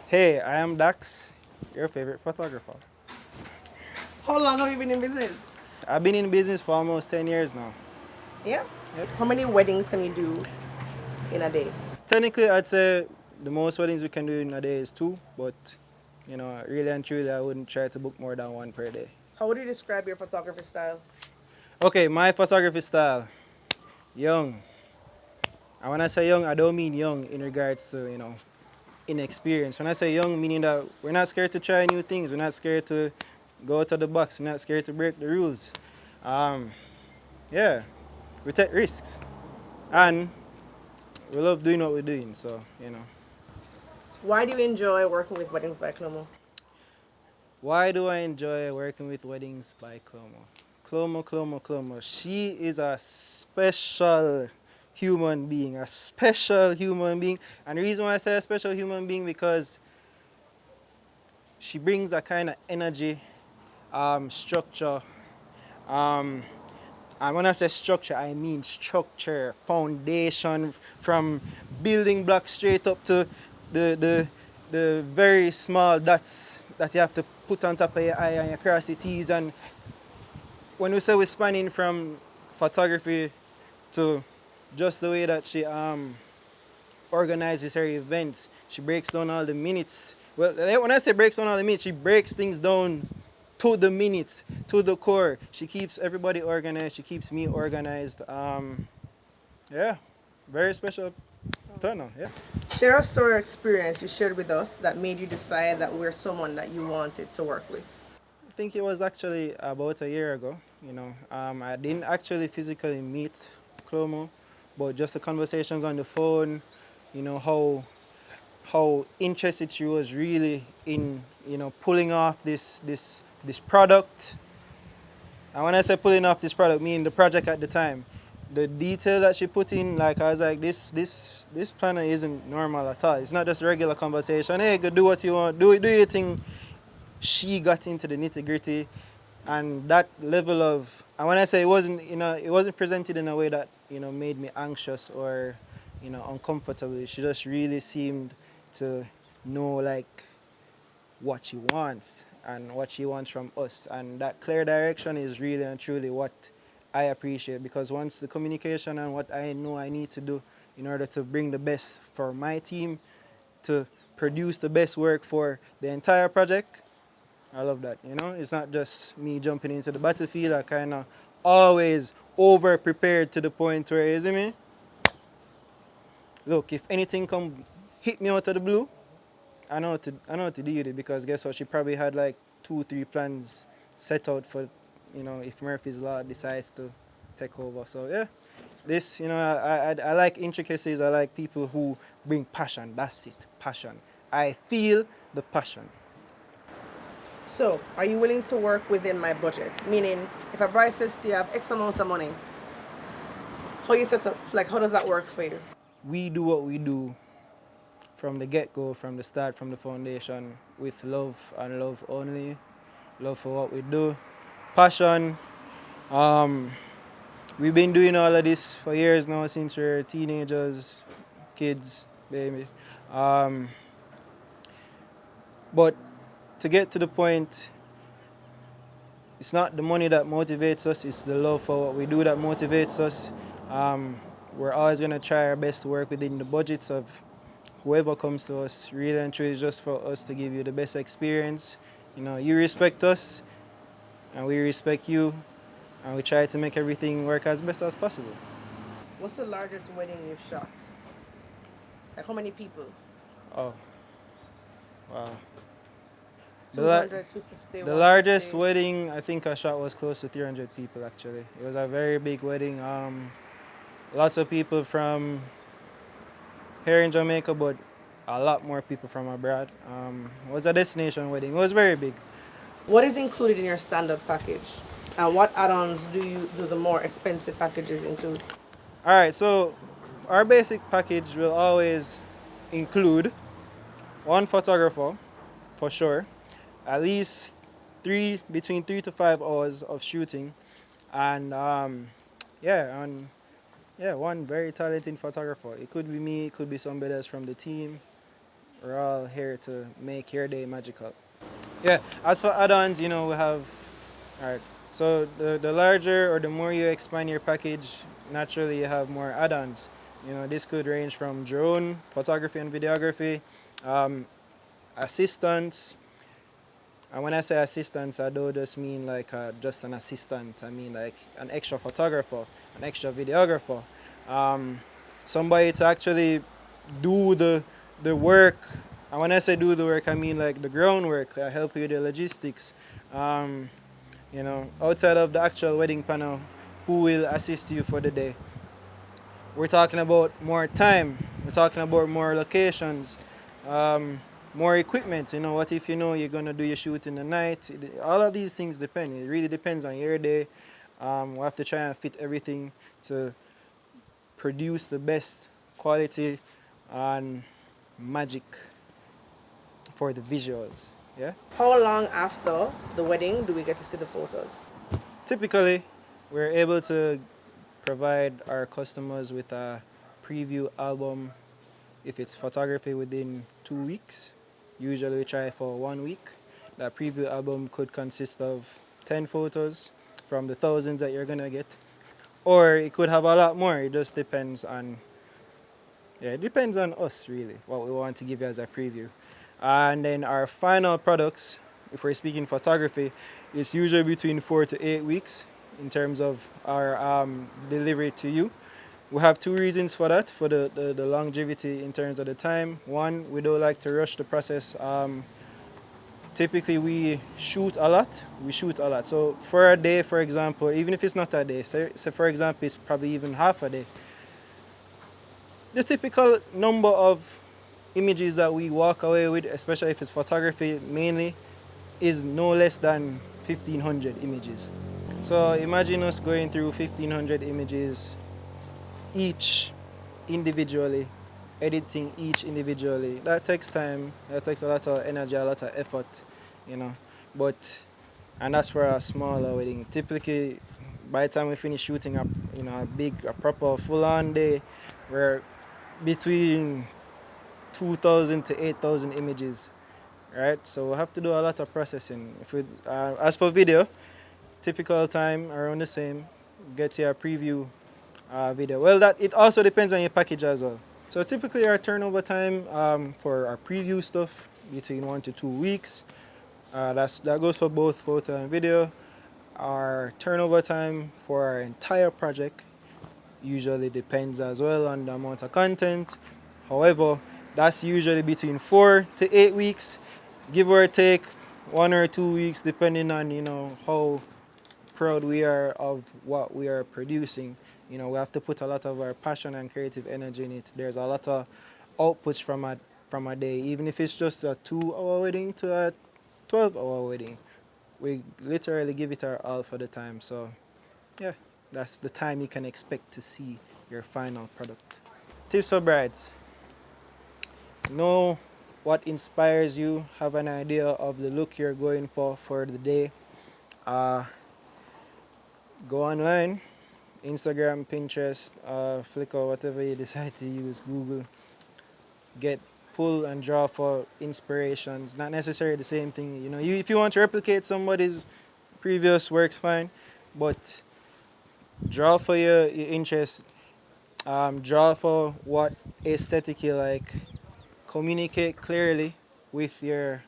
Hey, I am Dax, your favorite photographer. How long have you been in business? I've been in business for almost 10 years now. Yeah. Yep. How many weddings can you do in a day? Technically, I'd say the most weddings we can do in a day is two, but really and truly, I wouldn't try to book more than one per day. How would you describe your photography style? Okay, my photography style, young. And when I say young, I don't mean young in regards to, inexperience. When I say young, meaning that we're not scared to try new things. We're not scared to go out of the box. We're not scared to break the rules. Um, yeah, we take risks. Nice. And we love doing what we're doing, so. Why do you enjoy working with Weddings by ChloMo? Why do I enjoy working with Weddings by ChloMo? ChloMo. She is a special human being, a special human being. And the reason why I say a special human being because she brings a kind of energy, structure. Um, and when I say structure, I mean structure, foundation from building blocks straight up to the, the, the very small dots that you have to put on top of your eye and you cross the T's. And when we say we're spanning from photography to just the way that she organizes her events, she breaks down all the minutes. Well, when I say breaks down all the minutes, she breaks things down to the minutes, to the core. She keeps everybody organized. She keeps me organized. Yeah, very special partner. Yeah. Share a story or experience you shared with us that made you decide that we're someone that you wanted to work with. I think it was actually about a year ago. I didn't actually physically meet ChloMo, but just the conversations on the phone. How interested she was really in pulling off this product. And when I say pulling off this product, meaning the project at the time, the detail that she put in, like I was like, this planner isn't normal at all. It's not just regular conversation. Hey, go do what you want, do your thing. She got into the nitty gritty, and that level of, and when I say it wasn't presented in a way that made me anxious or uncomfortable. She just really seemed to know like what she wants and what she wants from us. And that clear direction is really and truly what I appreciate, because once the communication and what I know I need to do in order to bring the best for my team, to produce the best work for the entire project, I love that. It's not just me jumping into the battlefield. I kind of always over prepared to the point where, you see me? Look, if anything come hit me out of the blue, I know what to deal with it, because guess what? She probably had like 2, 3 plans set out for, if Murphy's Law decides to take over. So yeah, I like intricacies. I like people who bring passion. That's it, passion. I feel the passion. So, are you willing to work within my budget? Meaning, if a bride says to you, have X amount of money, how you set up, like, how does that work for you? We do what we do from the get-go, from the start, from the foundation, with love and love only. Love for what we do, passion. Um, we've been doing all of this for years now, since we're teenagers, kids, baby. Um, but to get to the point, it's not the money that motivates us, it's the love for what we do that motivates us. Um, we're always going to try our best to work within the budgets of whoever comes to us. Really and truly, it's just for us to give you the best experience. You respect us, and we respect you, and we try to make everything work as best as possible. What's the largest wedding you've shot? Like, how many people? Oh, wow. The, la- 200, 250, the largest 150? wedding I think I shot was close to 300 people actually. It was a very big wedding. Lots of people from here in Jamaica, but a lot more people from abroad. It was a destination wedding. It was very big. What is included in your standard package? And what add-ons do the more expensive packages include? All right, so our basic package will always include one photographer, for sure, at least between 3 to 5 hours of shooting, and yeah, one very talented photographer. It could be me, it could be somebody else from the team. We're all here to make your day magical. Yeah, as for add-ons, we have, all right, so the larger or the more you expand your package, naturally you have more add-ons. This could range from drone, photography and videography, um, assistants. And when I say assistants, I don't just mean like just an assistant. I mean like an extra photographer, an extra videographer, um, somebody to actually do the work. And when I say do the work, I mean like the groundwork. I help you with the logistics. Um, outside of the actual wedding panel, who will assist you for the day. We're talking about more time. We're talking about more locations, um, more equipment. What if you're gonna do your shoot in the night? All of these things depend. It really depends on your day. We have to try and fit everything to produce the best quality and magic for the visuals. Yeah. How long after the wedding do we get to see the photos? Typically, we're able to provide our customers with a preview album if it's photography within 2 weeks. Usually we try for 1 week. That preview album could consist of 10 photos from the thousands that you're gonna get. Or it could have a lot more. It just depends on, yeah, it depends on us really, what we want to give you as a preview. And then our final products, if we're speaking photography, it's usually between 4 to 8 weeks in terms of our delivery to you. We have two reasons for that, for the longevity in terms of the time. One, we don't like to rush the process. Typically, we shoot a lot. So for a day, for example, even if it's not a day, say for example, it's probably even half a day. The typical number of images that we walk away with, especially if it's photography mainly, is no less than 1,500 images. So imagine us going through 1,500 images each individually, editing each individually. That takes time, that takes a lot of energy, a lot of effort, you know. But, and that's for a smaller wedding. Typically, by the time we finish shooting up, a proper full-on day, we're between 2,000 to 8,000 images, right? So we have to do a lot of processing. As for video, typical time around the same. Get your preview video. Well, that it also depends on your package as well. So typically our turnover time for our preview stuff between 1 to 2 weeks. That goes for both photo and video. Our turnover time for our entire project usually depends as well on the amount of content. However, that's usually between 4 to 8 weeks, give or take 1 or 2 weeks, depending on how proud we are of what we are producing. We have to put a lot of our passion and creative energy in it. There's a lot of outputs from a day, even if it's just a 2-hour wedding to a 12-hour wedding. We literally give it our all for the time. So, yeah, that's the time you can expect to see your final product. Tips for brides. Know what inspires you. Have an idea of the look you're going for the day. Go online, Instagram, Pinterest, Flickr, whatever you decide to use, Google. Get pull and draw for inspirations. Not necessarily the same thing. If you want to replicate somebody's previous works, fine, but draw for your interest. Draw for what aesthetic you like. Communicate clearly with your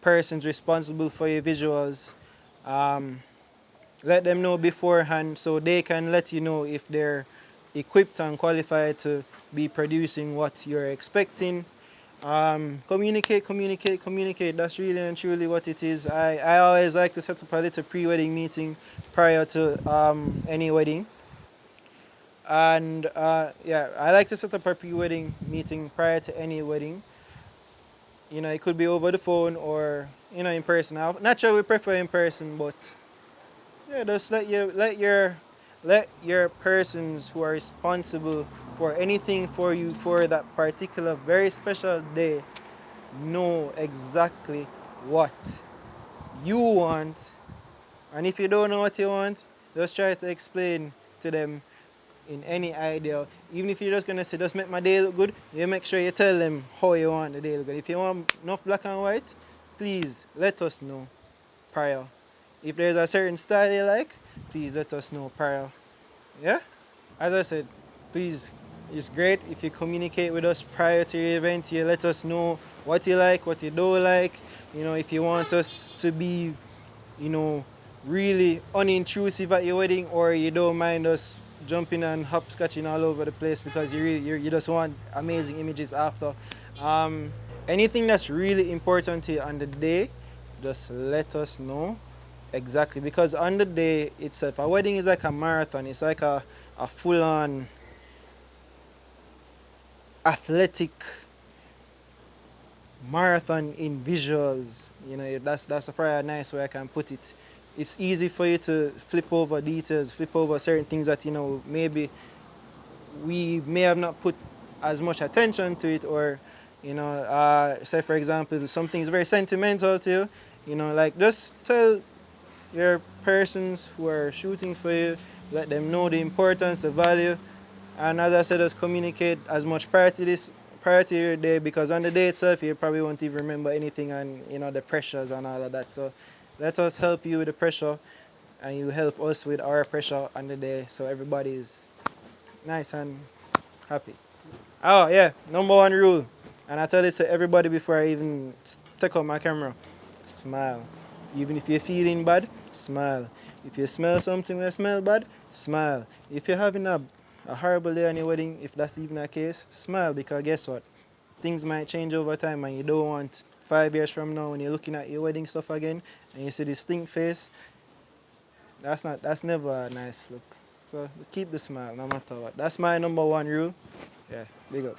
persons responsible for your visuals. Let them know beforehand so they can let you know if they're equipped and qualified to be producing what you're expecting. Communicate. That's really and truly what it is. I always like to set up a little pre-wedding meeting prior to any wedding. And yeah, I like to set up a pre-wedding meeting prior to any wedding. It could be over the phone or in person. Now, naturally, we prefer in person, but yeah, just let your persons who are responsible for anything for you for that particular very special day know exactly what you want. And if you don't know what you want, just try to explain to them in any idea, even if you're just gonna say, just make my day look good, you make sure you tell them how you want the day to look good. If you want enough black and white, please let us know prior. If there's a certain style you like, please let us know prior. Yeah? As I said, please, it's great if you communicate with us prior to your event. You let us know what you like, what you don't like. You know, if you want us to be, you know, really unintrusive at your wedding, or you don't mind us jumping and hopscotching all over the place because you just want amazing images after. Anything that's really important to you on the day, just let us know exactly, because on the day itself, a wedding is like a marathon. It's like a full-on athletic marathon in visuals. You know, that's a probably a nice way I can put it. It's easy for you to flip over details, flip over certain things that, you know, maybe we may have not put as much attention to it, or, you know, say for example, something is very sentimental to you, you know, like just tell your persons who are shooting for you, let them know the importance, the value, and as I said, just communicate as much prior to your day, because on the day itself you probably won't even remember anything, and you know the pressures and all of that. So let us help you with the pressure, and you help us with our pressure on the day, so everybody is nice and happy. Oh yeah, number one rule, and I tell this to everybody before I even take out my camera: smile. Even if you're feeling bad, smile. If you smell something that smell bad, smile. If you're having a horrible day on your wedding, if that's even the case, smile, because guess what? Things might change over time, and you don't want 5 years from now when you're looking at your wedding stuff again and you see this stink face. That's never a nice look. So keep the smile no matter what. That's my number one rule. Yeah, big up.